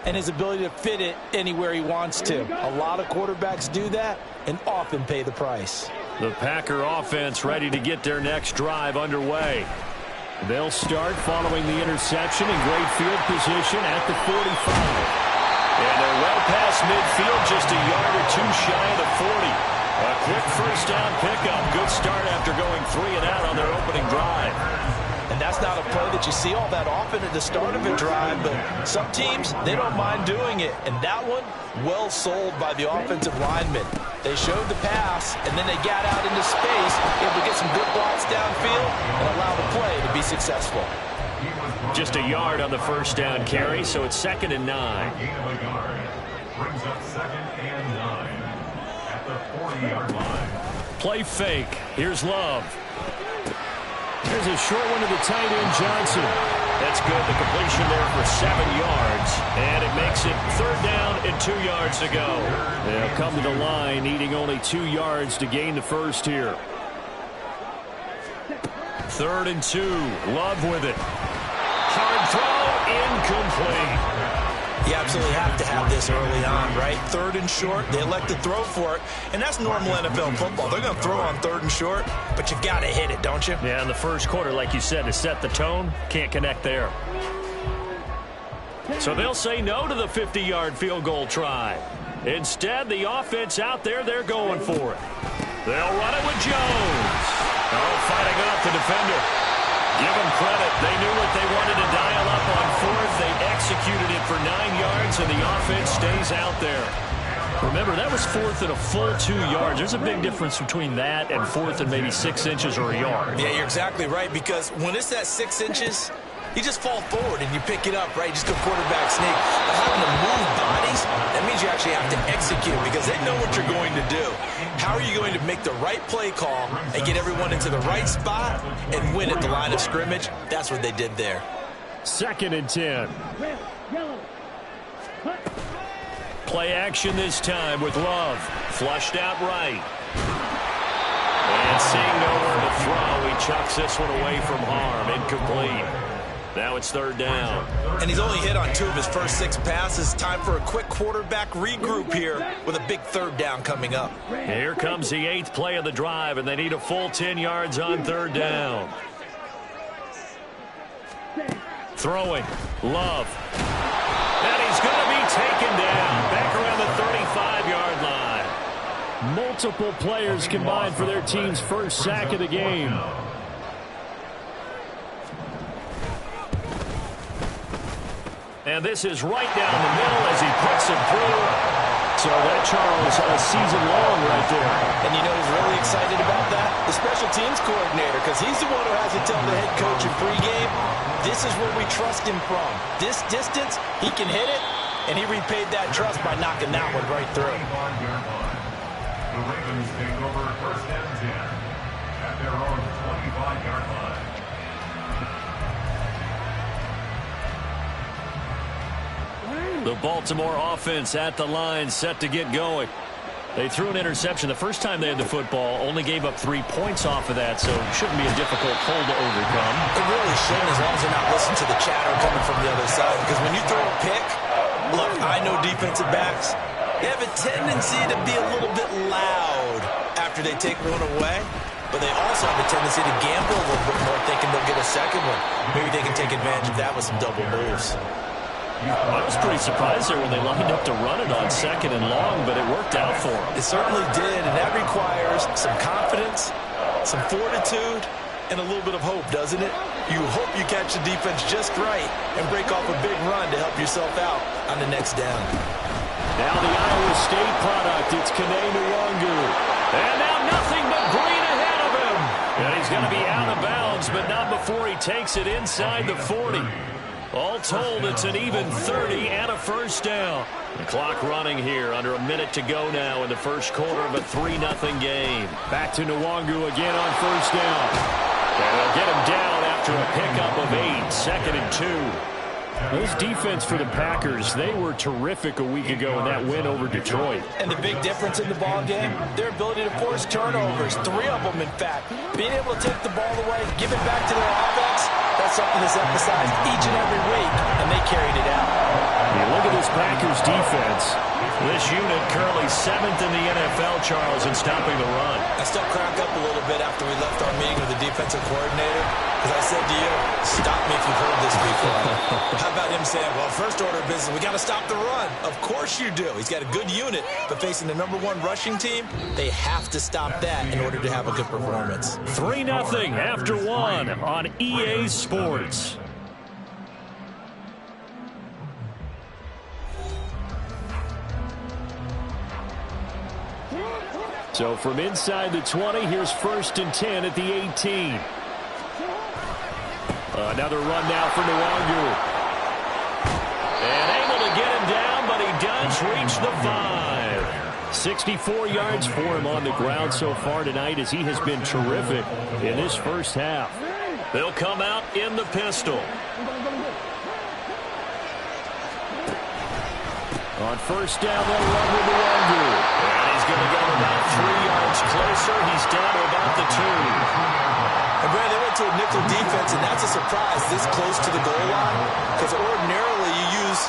and his ability to fit it anywhere he wants to. A lot of quarterbacks do that and often pay the price. The Packer offense ready to get their next drive underway. They'll start following the interception in great field position at the 45. And they're well past midfield, just a yard or two shy of the 40. A quick first down pickup. Good start after going 3 and out on their opening drive. And that's not a play that you see all that often at the start of a drive, but some teams, they don't mind doing it. And that one, well sold by the offensive lineman. They showed the pass, and then they got out into space, able to get some good blocks downfield and allow the play to be successful. Just a yard on the first down carry, so it's 2nd and 9. Brings up 2nd and 9 at the 40-yard line. Play fake. Here's Love. There's a short one to the tight end, Johnson. That's good. The completion there for 7 yards. And it makes it 3rd down and 2 yards to go. They'll come to the line, needing only 2 yards to gain the first here. 3rd and 2. Love with it. Hard throw, incomplete. You absolutely have to have this early on, right? 3rd and short, they elect to throw for it, and that's normal NFL football. They're going to throw on 3rd and short, but you've got to hit it, don't you? Yeah, in the first quarter, like you said, to set the tone, can't connect there. So they'll say no to the 50-yard field goal try. Instead, the offense out there, they're going for it. They'll run it with Jones. Oh, fighting off the defender. Give them credit. They knew what they wanted to dial up on 4th. They executed it for 9 yards, and the offense stays out there. Remember, that was 4th and a full 2 yards. There's a big difference between that and 4th and maybe 6 inches or a yard. Yeah, you're exactly right, because when it's at 6 inches, you just fall forward and you pick it up, right? You just go quarterback sneak. But having to move bodies, that means you actually have to execute because they know what you're going to do. How are you going to make the right play call and get everyone into the right spot and win at the line of scrimmage? That's what they did there. 2nd and 10. Play action this time with Love. Flushed out right. And seeing nowhere to throw, he chucks this one away from harm. Incomplete. Now it's 3rd down. And he's only hit on 2 of his first 6 passes. Time for a quick quarterback regroup here with a big 3rd down coming up. Here comes the 8th play of the drive, and they need a full 10 yards on 3rd down. Throwing. Love. And he's going to be taken down. Back around the 35-yard line. Multiple players combined for their team's first sack of the game. And this is right down the middle as he puts it through. So that, Charles, a season long right there. And you know who's really excited about that? The special teams coordinator, because he's the one who has to tell the head coach in pregame, this is where we trust him from. This distance, he can hit it, and he repaid that trust by knocking that one right through. The Ravens take over 1st and 10 at their own 25-yard line. The Baltimore offense at the line, set to get going. They threw an interception the first time they had the football, only gave up 3 points off of that, so it shouldn't be a difficult hole to overcome. It really shouldn't, as long as they're not listening to the chatter coming from the other side, because when you throw a pick, look, I know defensive backs, they have a tendency to be a little bit loud after they take one away, but they also have a tendency to gamble a little bit more, thinking they'll get a second one. Maybe they can take advantage of that with some double moves. I was pretty surprised there when they lined up to run it on 2nd and long, but it worked out for them. It certainly did, and that requires some confidence, some fortitude, and a little bit of hope, doesn't it? You hope you catch the defense just right and break off a big run to help yourself out on the next down. Now the Iowa State product, it's Kene Nwangu. And now nothing but green ahead of him. And he's going to be out of bounds, but not before he takes it inside the 40. All told, it's an even 30 and a first down. The clock running here, under a minute to go now in the first quarter of a 3-0 game. Back to Nwangu again on first down. And they'll get him down after a pickup of 8, 2nd and 2. Those defense for the Packers, they were terrific a week ago in that win over Detroit. And the big difference in the ball game, their ability to force turnovers, 3 of them in fact. Being able to take the ball away, give it back to their offense, that's something that's emphasized each and every week, and they carried it out. The look at this Packers defense. This unit currently 7th in the NFL, Charles, in stopping the run. I still crack up a little bit after we left our meeting with the defensive coordinator, because I said to you, stop me if you've heard this before. How about him saying, well, first order of business, we got to stop the run. Of course you do. He's got a good unit, but facing the #1 rushing team, they have to stop that in order to have a good performance. 3-0 after 1 on EA Sports. So from inside the 20, here's 1st and 10 at the 18. Another run now for Nwangwu. And able to get him down, but he does reach the 5. 64 yards for him on the ground so far tonight, as he has been terrific in this first half. They'll come out in the pistol. On 1st down, they'll run with Nwangwu. And he's going to go about 3 yards closer. He's down to about the 2. And Brad, they went to a nickel defense, and that's a surprise this close to the goal line, because ordinarily you use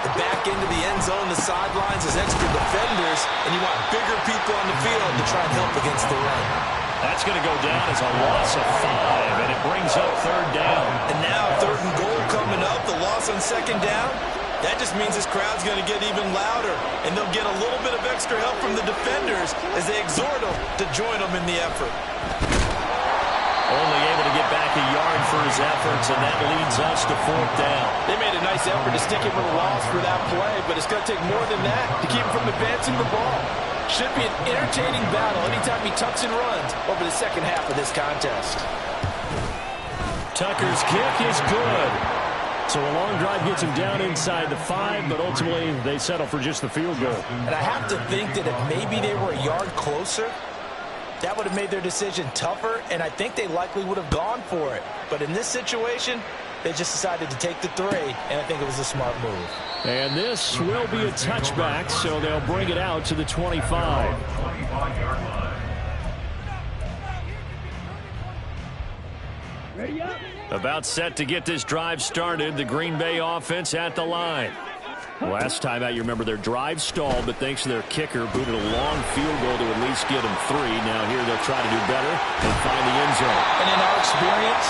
the back end of the end zone, the sidelines as extra defenders, and you want bigger people on the field to try and help against the run. That's going to go down as a loss of 5, and it brings up 3rd down. And now 3rd and goal coming up, the loss on 2nd down. That just means this crowd's going to get even louder, and they'll get a little bit of extra help from the defenders as they exhort them to join them in the effort. Only able to get back a yard for his efforts, and that leads us to 4th down. They made a nice effort to stick him with a loss for that play, but it's going to take more than that to keep him from advancing the ball. Should be an entertaining battle anytime he tucks and runs over the second half of this contest. Tucker's kick is good. So a long drive gets him down inside the 5, but ultimately they settle for just the field goal. And I have to think that if maybe they were a yard closer, that would have made their decision tougher, and I think they likely would have gone for it. But in this situation, they just decided to take the 3, and I think it was a smart move. And this will be a touchback, so they'll bring it out to the 25. About set to get this drive started, the Green Bay offense at the line. Last time out, you remember their drive stalled, but thanks to their kicker, booted a long field goal to at least get them 3. Now here they'll try to do better and find the end zone. And in our experience,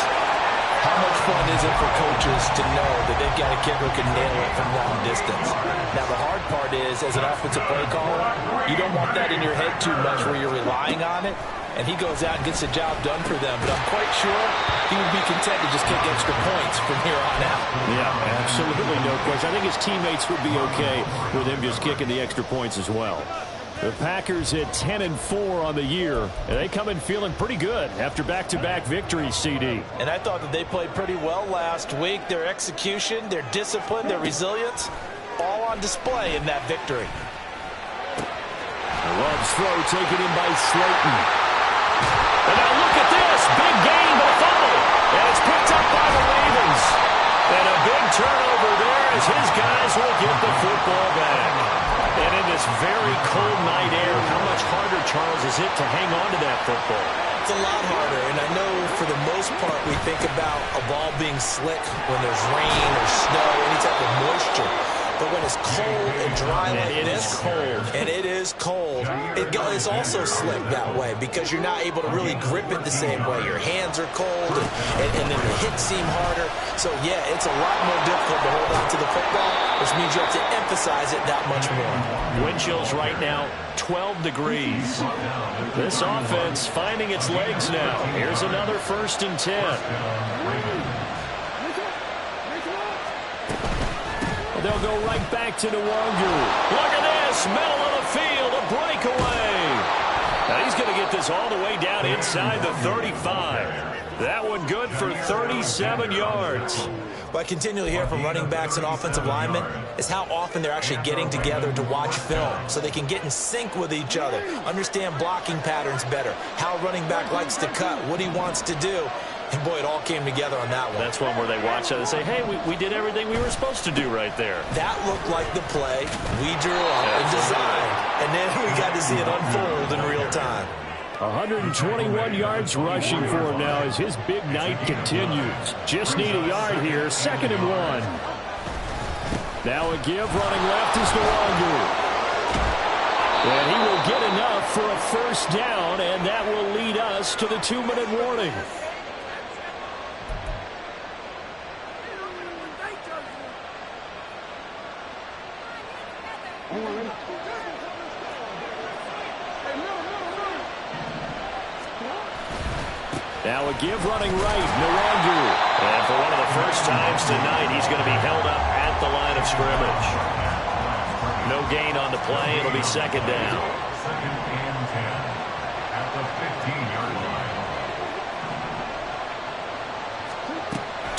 how much fun is it for coaches to know that they've got a kicker who can nail it from long distance? Now the hard part is, as an offensive play caller, you don't want that in your head too much where you're relying on it. And he goes out and gets the job done for them. But I'm quite sure he would be content to just kick extra points from here on out. Yeah, absolutely no question. I think his teammates would be okay with him just kicking the extra points as well. The Packers at 10-4 on the year, and they come in feeling pretty good after back-to-back victories, CD. And I thought that they played pretty well last week. Their execution, their discipline, their resilience, all on display in that victory. Love's throw taken in by Slayton. And now look at this. Big gain, but a fumble. And it's picked up by the Ravens. And a big turnover there as his guys will get the football back. And in this very cold night air, how much harder, Charles, is it to hang on to that football? It's a lot harder, and I know for the most part we think about a ball being slick when there's rain or snow, any type of moisture. But when it's cold and dry like this, and it is cold, it's also slick that way because you're not able to really grip it the same way. Your hands are cold, and then the hits seem harder. So, yeah, it's a lot more difficult to hold on to the football, which means you have to emphasize it that much more. Wind chills right now, 12 degrees. This offense finding its legs now. Here's another 1st and 10. They'll go right back to Nwangwu. Look at this, middle of the field, a breakaway. Now he's going to get this all the way down inside the 35. That one good for 37 yards. What I continually hear from running backs and offensive linemen is how often they're actually getting together to watch film so they can get in sync with each other, understand blocking patterns better, how a running back likes to cut, what he wants to do. And, boy, it all came together on that one. That's one where they watch it and say, hey, we did everything we were supposed to do right there. That looked like the play we drew up and designed. And then we got to see it unfold in real time. 121 yards rushing for him now as his big night continues. Just need a yard here, 2nd and 1. Now a give running left is Nwangu. And he will get enough for a first down, and that will lead us to the 2-minute warning. Now a give running right, Nwangu. And for one of the first times tonight, he's going to be held up at the line of scrimmage. No gain on the play. It'll be second down. Second and 10 at the 15-yard line.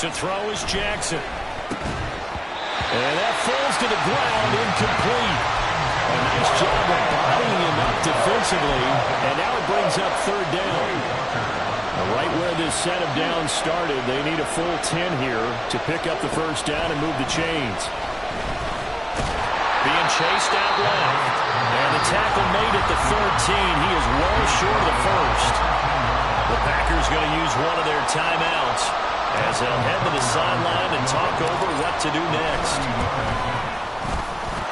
To throw is Jackson. And that falls to the ground, incomplete. A nice job of bodying him up defensively. And now it brings up third down. Right where this set of downs started, they need a full 10 here to pick up the first down and move the chains. Being chased out left. And the tackle made at the 13. He is well short of the first. The Packers going to use one of their timeouts as they'll head to the sideline and talk over what to do next.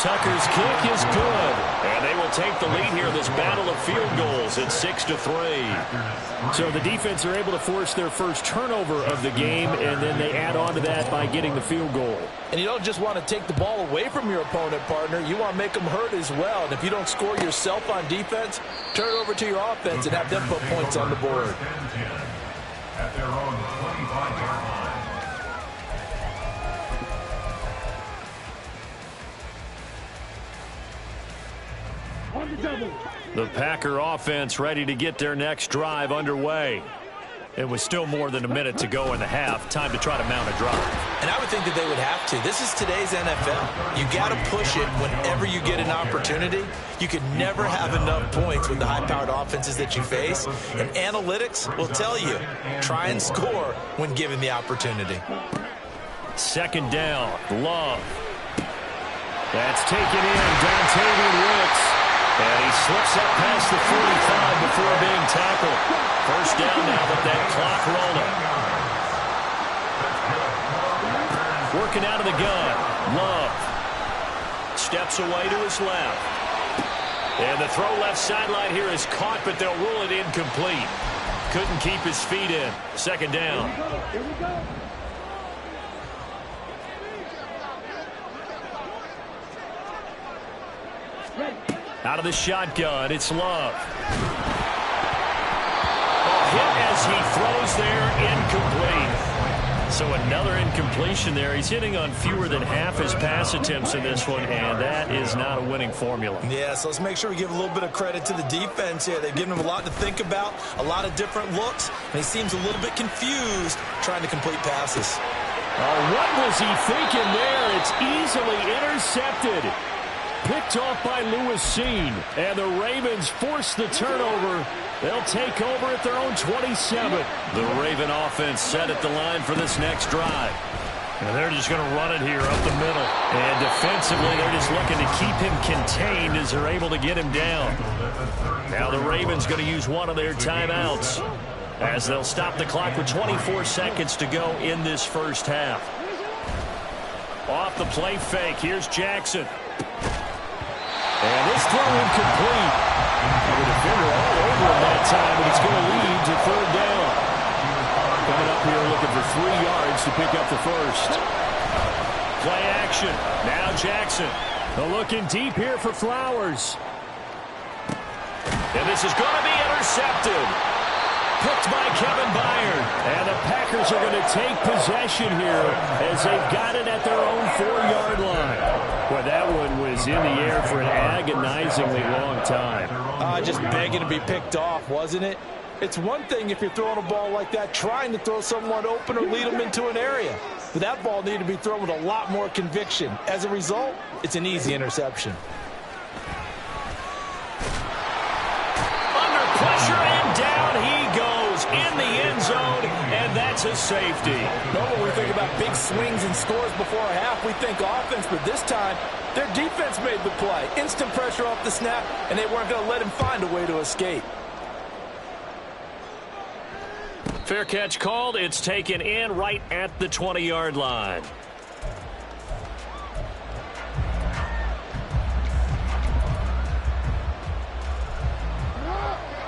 Tucker's kick is good. And they will take the lead here in this battle of field goals at 6-3. So the defense are able to force their first turnover of the game, and then they add on to that by getting the field goal. And you don't just want to take the ball away from your opponent, partner. You want to make them hurt as well. And if you don't score yourself on defense, turn it over to your offense and have them put points on the board. At their own 25-yard line. The Packer offense ready to get their next drive underway. It was still more than a minute to go in the half. Time to try to mount a drive. And I would think that they would have to. This is today's NFL. You got to push it whenever you get an opportunity. You could never have enough points with the high-powered offenses that you face. And analytics will tell you, try and score when given the opportunity. Second down, Love. That's taken in, Dontavian Wicks. And he slips up past the 45 before being tackled. First down now with that clock rolling. Working out of the gun. Love. Steps away to his left. And the throw left sideline here is caught, but they'll rule it incomplete. Couldn't keep his feet in. Second down. Here we go. Out of the shotgun, it's Love. Hit as he throws there, incomplete. So another incompletion there. He's hitting on fewer than half his pass attempts in this one, and that is not a winning formula. Yeah, so let's make sure we give a little bit of credit to the defense here. They've given him a lot to think about, a lot of different looks, and he seems a little bit confused trying to complete passes. What was he thinking there? It's easily intercepted. Picked off by Lewis Cine. And the Ravens force the turnover. They'll take over at their own 27. The Raven offense set at the line for this next drive. And they're just going to run it here up the middle. And defensively, they're just looking to keep him contained as they're able to get him down. Now the Ravens going to use one of their timeouts as they'll stop the clock with 24 seconds to go in this first half. Off the play fake, here's Jackson. And this throw incomplete. And the defender all over him that time, but it's going to lead to third down. Coming up here looking for 3 yards to pick up the first. Play action. Now Jackson. Looking deep here for Flowers. And this is going to be intercepted. Picked by Kevin Byard. And the Packers are going to take possession here as they've got it at their own 4-yard line. Well, that one was in the air for an agonizingly long time. Just begging to be picked off, wasn't it? It's one thing if you're throwing a ball like that, trying to throw someone open or lead them into an area. But that ball needed to be thrown with a lot more conviction. As a result, it's an easy interception. Under pressure and down he goes in the end zone, and that's a safety. Normally we think about big swings and scores before a half. We think offense, but this time their defense made the play. Instant pressure off the snap, and they weren't going to let him find a way to escape. Fair catch called. It's taken in right at the 20-yard line.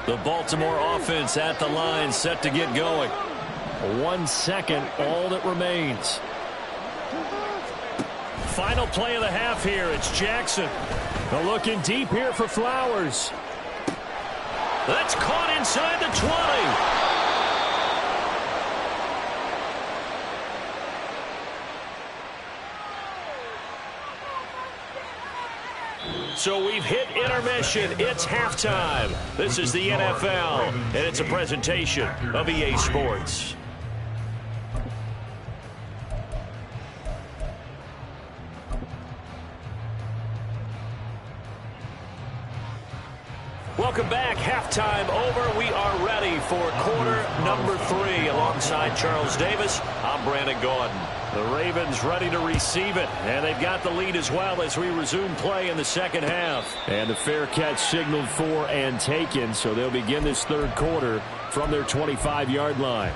The Baltimore offense at the line, set to get going. 1 second, all that remains. Final play of the half here. It's Jackson. They're looking deep here for Flowers. That's caught inside the 20. So we've hit intermission. It's halftime. This is the NFL, and it's a presentation of EA Sports. Welcome back. Halftime over. We are ready for quarter number 3. Alongside Charles Davis, I'm Brandon Gaudin. The Ravens ready to receive it, and they've got the lead as well as we resume play in the second half. And the fair catch signaled for and taken, so they'll begin this third quarter from their 25-yard line.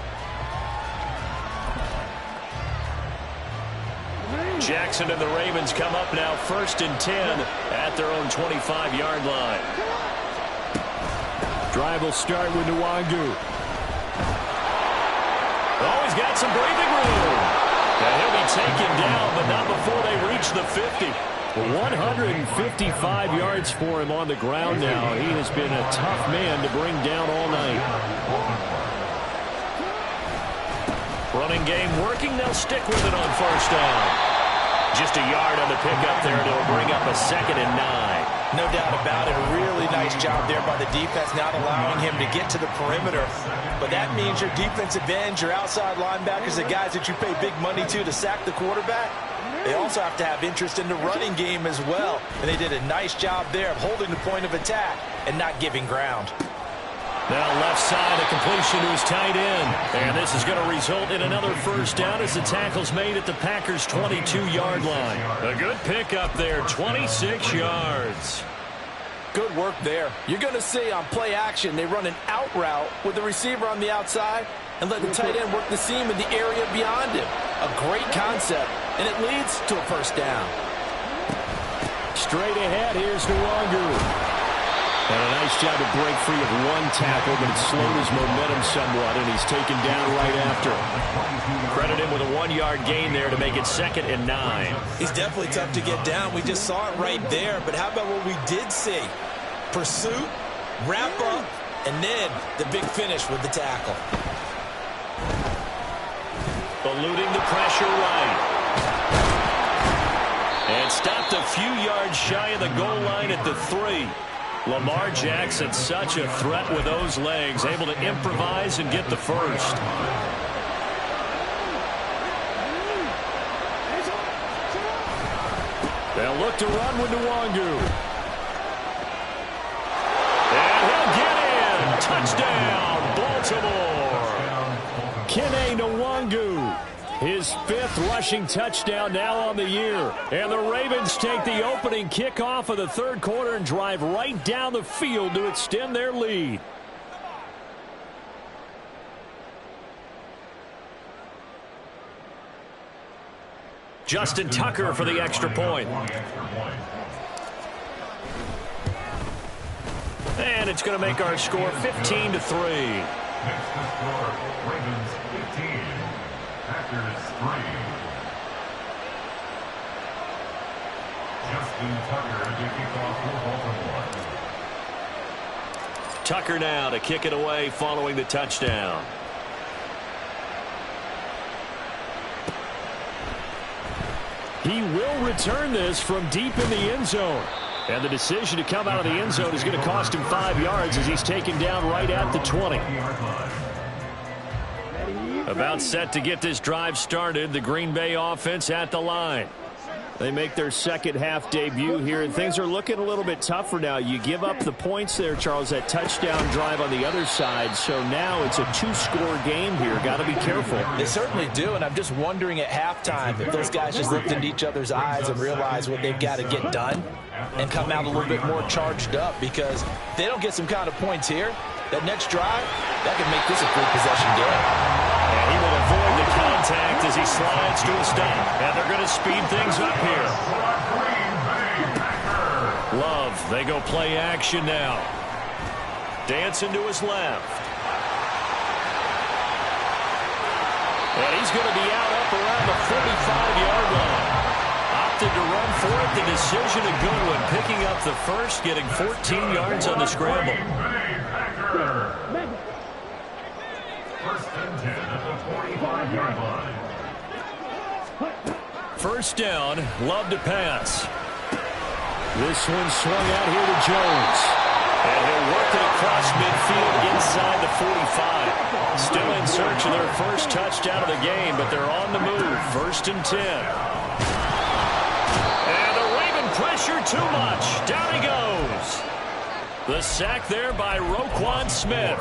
Jackson and the Ravens come up now 1st and 10 at their own 25-yard line. Drive will start with Nwangu. Oh, he's got some breathing room. And he'll be taken down, but not before they reach the 50. 155 yards for him on the ground now. He has been a tough man to bring down all night. Running game working. They'll stick with it on 1st down. Just a yard on the pickup there, and it'll bring up a 2nd and 9. No doubt about it. A really nice job there by the defense, not allowing him to get to the perimeter. But that means your defensive ends, your outside linebackers, the guys that you pay big money to sack the quarterback, they also have to have interest in the running game as well. And they did a nice job there of holding the point of attack and not giving ground. Now left side, a completion to his tight end. And this is going to result in another 1st down as the tackle's made at the Packers' 22-yard line. A good pickup there, 26 yards. Good work there. You're going to see on play action, they run an out route with the receiver on the outside and let the tight end work the seam in the area beyond him. A great concept, and it leads to a 1st down. Straight ahead, here's Nwangu. And a nice job to break free of one tackle, but it slowed his momentum somewhat, and he's taken down right after. Credit him with a 1-yard gain there to make it 2nd and 9. He's definitely tough to get down. We just saw it right there. But how about what we did see? Pursuit, wrap up, and then the big finish with the tackle. Eluding the pressure right. And stopped a few yards shy of the goal line at the 3. Lamar Jackson, such a threat with those legs, able to improvise and get the 1st. They'll look to run with Nwangu. And he'll get in. Touchdown, Baltimore. Kene Nwangu. His 5th rushing touchdown now on the year. And the Ravens take the opening kickoff of the third quarter and drive right down the field to extend their lead. Justin Tucker for the extra point. And it's going to make our score 15-3. Next to score, Ravens 15, Packers 3. Justin Tucker to kick off for Baltimore. Tucker now to kick it away following the touchdown. He will return this from deep in the end zone. And the decision to come out of the end zone is going to cost him 5 yards as he's taken down right at the 20. About set to get this drive started, the Green Bay offense at the line. They make their second half debut here, and things are looking a little bit tougher now. You give up the points there, Charles, that touchdown drive on the other side. So now it's a 2-score game here. Got to be careful. They certainly do, and I'm just wondering at halftime if those guys just looked into each other's eyes and realized what they've got to get done and come out a little bit more charged up, because if they don't get some kind of points here, that next drive, that could make this a 3-possession game. And he will avoid the contact as he slides to a stop. And they're going to speed things up here. Love, they go play action now. dancing to his left. And he's going to be out up around the 45-yard line. Opted to run for it. The decision a good one. Picking up the first, getting 14 yards on the scramble. First and 10 at the 45-yard line. First down, Love to pass. This one swung out here to Jones. And he'll work it across midfield inside the 45. Still in search of their first touchdown of the game, but they're on the move. First and 10. And the Raven pressure too much. Down he goes. The sack there by Roquan Smith.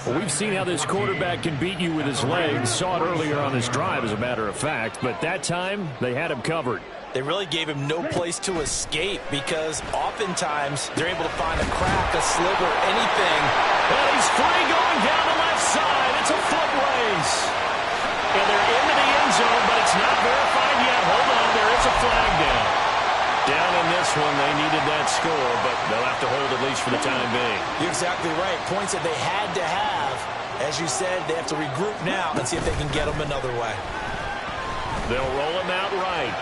Well, we've seen how this quarterback can beat you with his legs. Saw it earlier on this drive, as a matter of fact. But that time, they had him covered. They really gave him no place to escape because oftentimes they're able to find a crack, a sliver, anything. And he's free going down the left side. It's a foot race. And they're into the end zone, but it's not verified yet. Hold on, there is a flag down. Down in this one, they needed that score, but they'll have to hold at least for the time being. You're exactly right. Points that they had to have. As you said, they have to regroup now and see if they can get them another way. They'll roll him out right.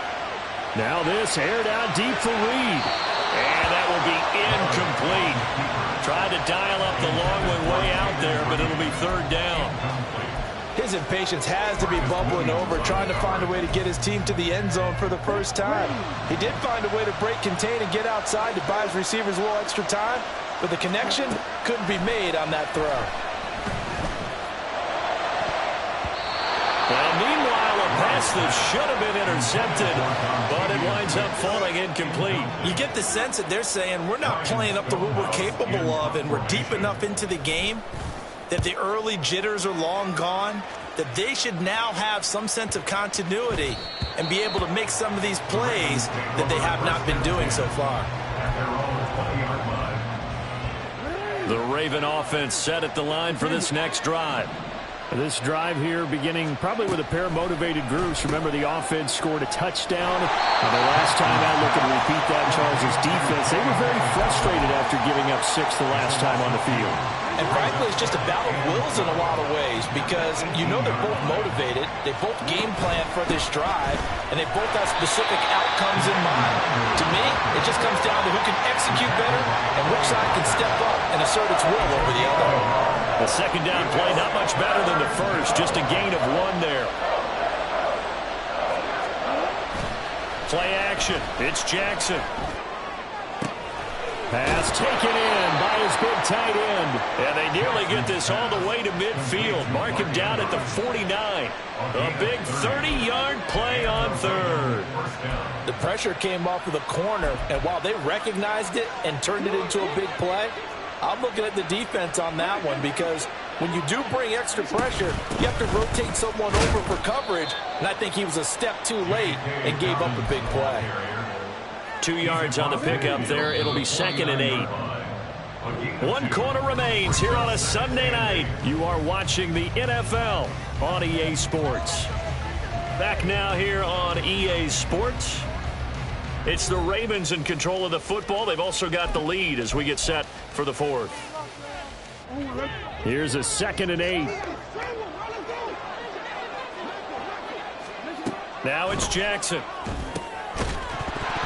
Now this aired out deep for Reed. And that will be incomplete. Tried to dial up the long one way out there, but it'll be third down. His impatience has to be bubbling over, trying to find a way to get his team to the end zone for the first time. He did find a way to break contain and get outside to buy his receivers a little extra time, but the connection couldn't be made on that throw. Well, meanwhile, a pass that should have been intercepted, but it winds up falling incomplete. You get the sense that they're saying we're not playing up to what we're capable of, and we're deep enough into the game that the early jitters are long gone, that they should now have some sense of continuity and be able to make some of these plays that they have not been doing so far. The Raven offense set at the line for this next drive. This drive here beginning probably with a pair of motivated groups. Remember, the offense scored a touchdown. And the last time out, looking to repeat that, Charles' defense, they were very frustrated after giving up 6 the last time on the field. And frankly, it's just a battle of wills in a lot of ways because you know they're both motivated, they both game plan for this drive, and they both have specific outcomes in mind. To me, it just comes down to who can execute better and which side can step up and assert its will over the other. The second down play, not much better than the first, just a gain of 1 there. Play action, it's Jackson. Pass taken in by his big tight end. And they nearly get this all the way to midfield. Mark him down at the 49. A big 30-yard play on third. The pressure came off of the corner, and while they recognized it and turned it into a big play, I'm looking at the defense on that one because when you do bring extra pressure, you have to rotate someone over for coverage, and I think he was a step too late and gave up a big play. 2 yards on the pickup there. It'll be 2nd and 8. 1 quarter remains here on a Sunday night. You are watching the NFL on EA Sports. Back now here on EA Sports. It's the Ravens in control of the football. They've also got the lead as we get set for the 4th. Here's a 2nd and 8. Now it's Jackson.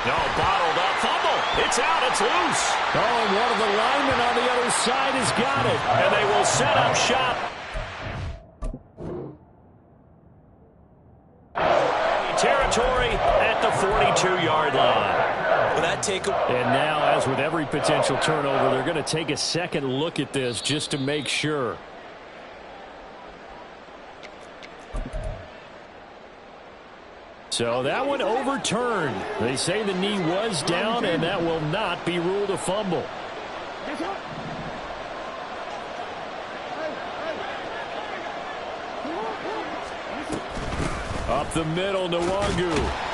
No, bottled up, fumble. It's out, it's loose. Oh, and one of the linemen on the other side has got it. And they will set up shop. Territory at the 42-yard line. And now, as with every potential turnover, they're going to take a second look at this just to make sure. So that one overturned. They say the knee was down, and that will not be ruled a fumble. Up the middle, Nwangu.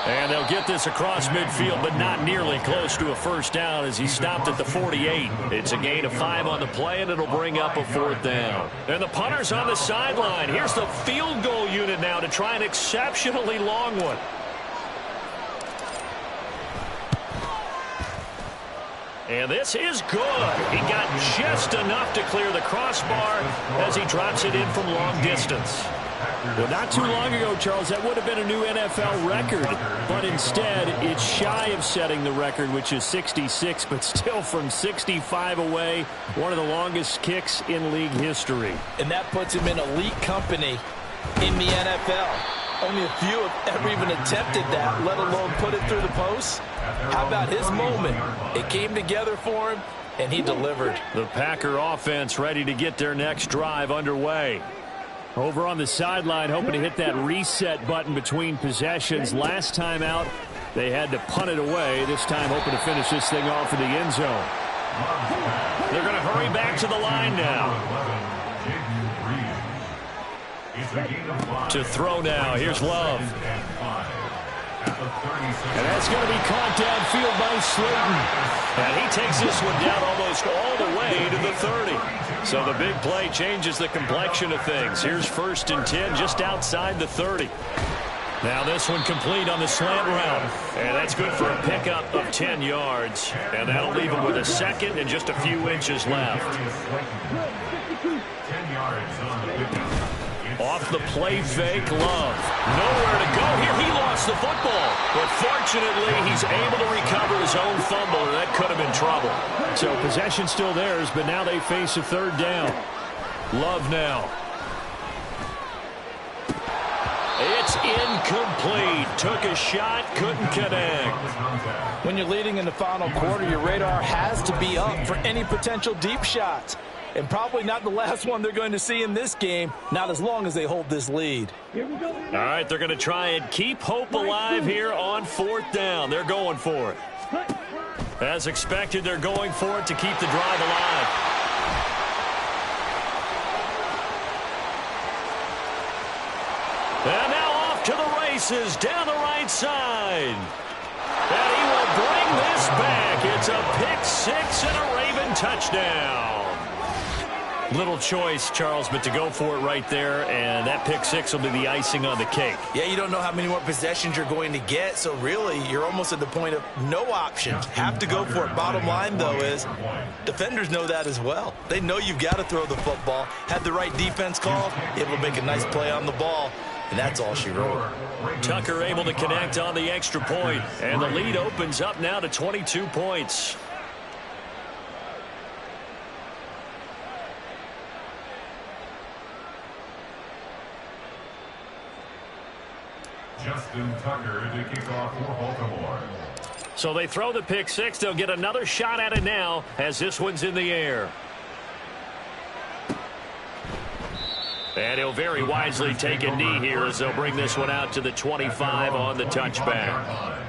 And they'll get this across midfield, but not nearly close to a first down as he stopped at the 48. It's a gain of 5 on the play, and it'll bring up a 4th down. And the punter's on the sideline. Here's the field goal unit now to try an exceptionally long one. And this is good. He got just enough to clear the crossbar as he drops it in from long distance. Well, not too long ago, Charles, that would have been a new NFL record. But instead, it's shy of setting the record, which is 66, but still from 65 away, one of the longest kicks in league history. And that puts him in elite company in the NFL. Only a few have ever even attempted that, let alone put it through the post. How about his moment? It came together for him, and he delivered. The Packer offense ready to get their next drive underway. Over on the sideline, hoping to hit that reset button between possessions. Last time out, they had to punt it away. This time, hoping to finish this thing off in the end zone. They're going to hurry back to the line now. To throw now. Here's Love. And that's going to be caught downfield by Slayton. And he takes this one down almost all the way to the 30. So the big play changes the complexion of things. Here's 1st and 10 just outside the 30. Now this one complete on the slant route. And that's good for a pickup of 10 yards. And that'll leave him with a second and just a few inches left. 10 yards on the pickup. Off the play fake, Love. Nowhere to go here. He lost the football. But fortunately, he's able to recover his own fumble, and that could have been trouble. So possession still theirs, but now they face a 3rd down. Love now. It's incomplete. Took a shot, couldn't connect. When you're leading in the final quarter, your radar has to be up for any potential deep shots. And probably not the last one they're going to see in this game, not as long as they hold this lead. All right, they're going to try and keep hope alive here on 4th down. They're going for it. As expected, they're going for it to keep the drive alive. And now off to the races down the right side. And he will bring this back. It's a pick 6 and a Raven touchdown. Little choice, Charles, but to go for it right there, and that pick 6 will be the icing on the cake. Yeah, you don't know how many more possessions you're going to get, so really you're almost at the point of no options. Have to go for it. Bottom line, though, is defenders know that as well. They know you've got to throw the football. Had the right defense called, able to make a nice play on the ball, and that's all she wrote. Tucker able to connect on the extra point, and the lead opens up now to 22 points. Justin Tucker to kick off for Baltimore. So they throw the pick 6. They'll get another shot at it now as this one's in the air. And he'll very wisely take a knee here as they'll bring this one out to the 25 on the touchback.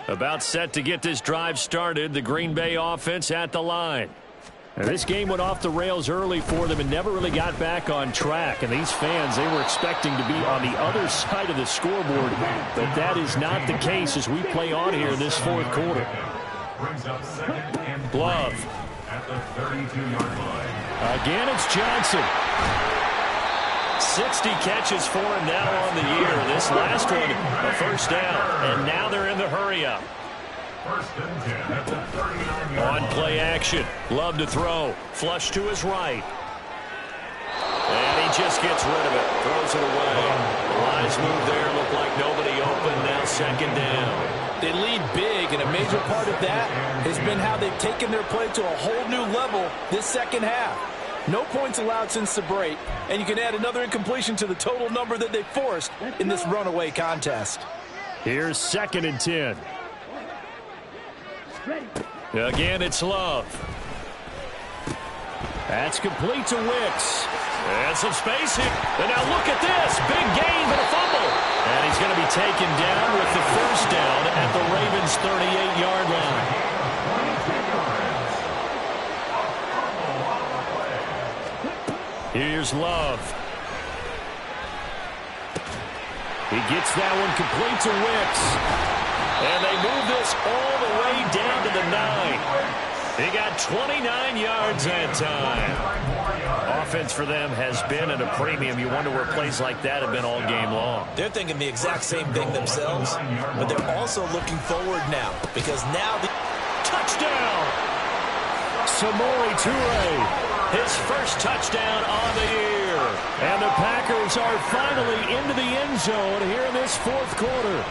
About set to get this drive started. The Green Bay offense at the line. And this game went off the rails early for them and never really got back on track. And these fans, they were expecting to be on the other side of the scoreboard. But that is not the case as we play on here in this 4th quarter. Love. At the 32-yard line. Again, it's Johnson. 60 catches for him now on the year. This last one, a 1st down. And now they're in the hurry-up. 1st and 10 at the 39-yard On play action. Love to throw. Flush to his right. And he just gets rid of it. Throws it away. The lines move there. Look like nobody open. Now 2nd down. They lead big, and a major part of that has been how they've taken their play to a whole new level this 2nd half. No points allowed since the break, and you can add another incompletion to the total number that they forced in this runaway contest. Here's 2nd and 10. Again, it's Love. That's complete to Wicks. And some spacing. And now look at this. Big gain, but a fumble. And he's going to be taken down with the 1st down at the Ravens' 38-yard line. Here's Love. He gets that one complete to Wicks. And they move this all the way down to the 9. He got 29 yards that time. Offense for them has been at a premium. You wonder where plays like that have been all game long. They're thinking the exact same thing themselves, but they're also looking forward now because now the touchdown. Samori Toure, his first touchdown on the year. And the Packers are finally into the end zone here in this fourth quarter.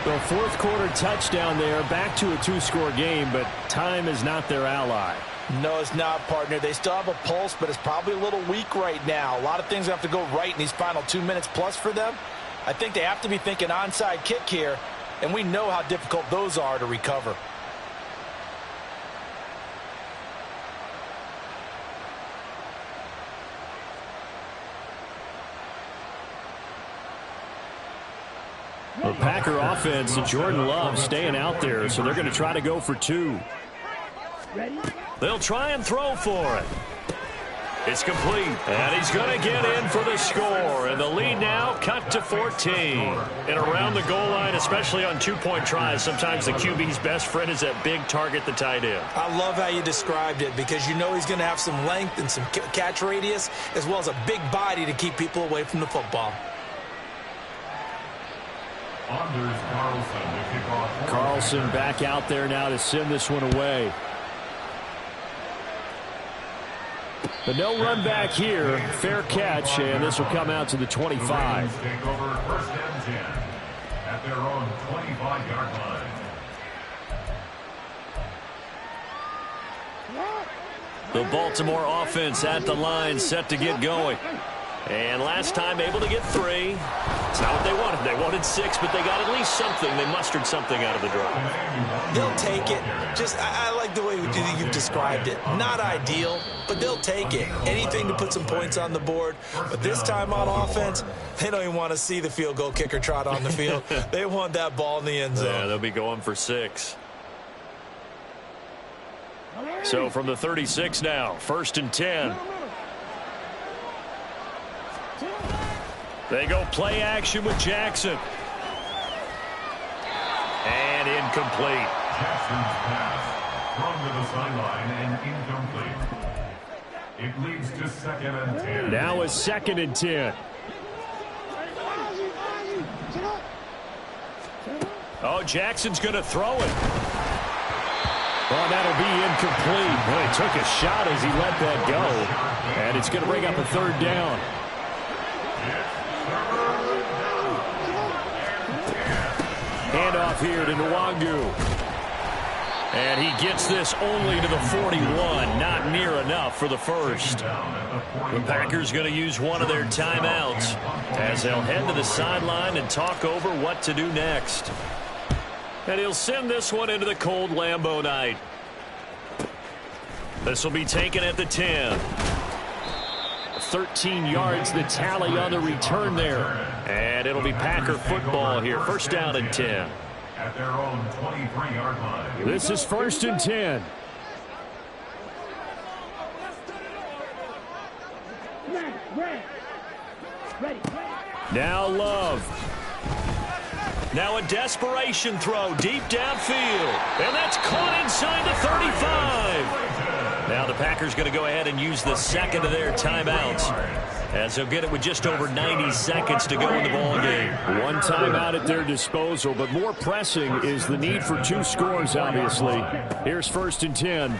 The fourth quarter touchdown there, back to a two-score game, but time is not their ally. No, it's not, partner. They still have a pulse, but it's probably a little weak right now. A lot of things have to go right in these final 2 minutes plus for them. I think they have to be thinking onside kick here, and we know how difficult those are to recover. The Packer offense, Jordan Love staying out there, so they're going to try to go for two. They'll try and throw for it. It's complete, and he's going to get in for the score, and the lead now cut to 14. And around the goal line, especially on two-point tries, sometimes the QB's best friend is that big target, the tight end. I love how you described it because you know he's going to have some length and some catch radius as well as a big body to keep people away from the football. Carlson back out there now to send this one away. But no run back here. Fair catch, and this will come out to the 25. Take over first and 10 at their own 25-yard line. The Baltimore offense at the line, set to get going. And last time able to get 3. It's not what they wanted. They wanted 6, but they got at least something. They mustered something out of the drive. They'll take it. I like the way you've described it. Not ideal, but they'll take it. Anything to put some points on the board. But this time on offense, they don't even want to see the field goal kicker trot on the field. They want that ball in the end zone. Yeah, they'll be going for 6. So from the 36 now, 1st and 10. They go play action with Jackson. And incomplete. Jackson's pass thrown to the sideline and incomplete. It leads to 2nd and 10. Now it's 2nd and 10. Oh, Jackson's going to throw it. Oh, that'll be incomplete. Well, he took a shot as he let that go. And it's going to bring up a 3rd down. Handoff here to Nwangu. And he gets this only to the 41. Not near enough for the first. The Packers going to use one of their timeouts as they'll head to the sideline and talk over what to do next. And he'll send this one into the cold Lambeau night. This will be taken at the 10. 13 yards the tally on the return there. And it'll be Packer football here. 1st down and 10. At their own 23-yard line. This is 1st and 10. Now Love. Now a desperation throw deep downfield. And that's caught inside the 35. Now the Packers going to go ahead and use the 2nd of their timeouts as they'll get it with just over 90 seconds to go in the ball game. One timeout at their disposal, but more pressing is the need for 2 scores, obviously. Here's 1st and 10.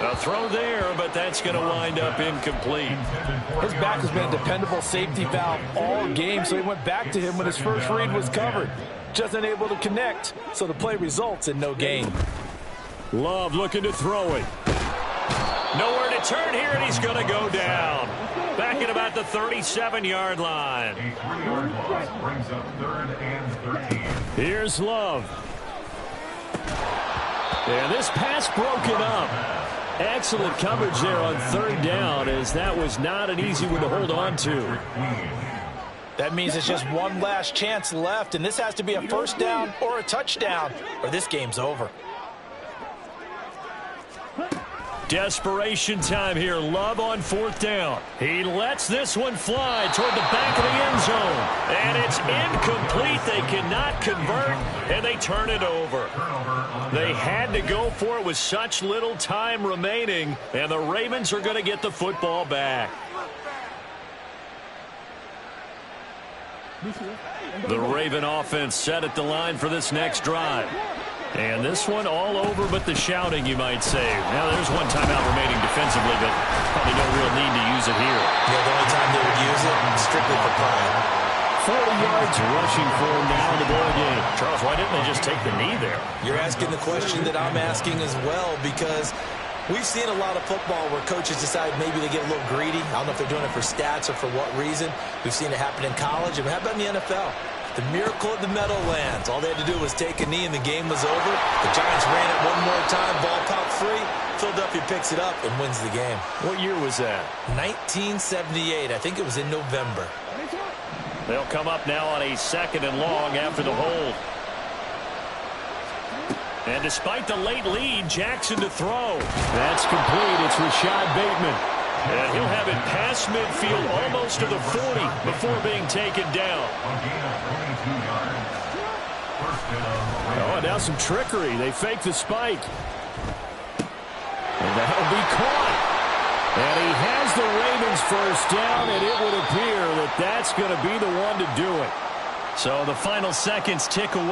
A throw there, but that's going to wind up incomplete. His back has been a dependable safety valve all game, so he went back to him when his first read was covered. Just unable to connect, so the play results in no gain. Love looking to throw it. Nowhere to turn here, and he's going to go down. Back at about the 37-yard line. A 3-yard loss brings up 3rd and 13. Here's Love. And this pass broken up. Excellent coverage there on 3rd down, as that was not an easy one to hold on to. That means it's just one last chance left, and this has to be a 1st down or a touchdown, or this game's over. Desperation time here. Love on 4th down. He lets this one fly toward the back of the end zone. And it's incomplete. They cannot convert, and they turn it over. Turnover on They had to go for it with such little time remaining, and the Ravens are going to get the football back. The Raven offense set at the line for this next drive. And this one all over but the shouting, you might say. Now, there's one timeout remaining defensively, but probably no real need to use it here. Yeah, the only time they would use it, strictly for pride. 40 yards rushing for him now in the ball game. Charles, why didn't they just take the knee there? You're asking the question that I'm asking as well, because we've seen a lot of football where coaches decide maybe they get a little greedy. I don't know if they're doing it for stats or for what reason. We've seen it happen in college. And how about in the NFL? The miracle of the Meadowlands. All they had to do was take a knee and the game was over. The Giants ran it one more time. Ball popped free. Philadelphia picks it up and wins the game. What year was that? 1978. I think it was in November. They'll come up now on a 2nd and long after the hold. And despite the late lead, Jackson to throw. That's complete. It's Rashad Bateman. And he'll have it past midfield almost to the 40 before being taken down. Oh, and now some trickery. They fake the spike. And that'll be caught. And he has the Ravens first down, and it would appear that that's going to be the one to do it. So the final seconds tick away.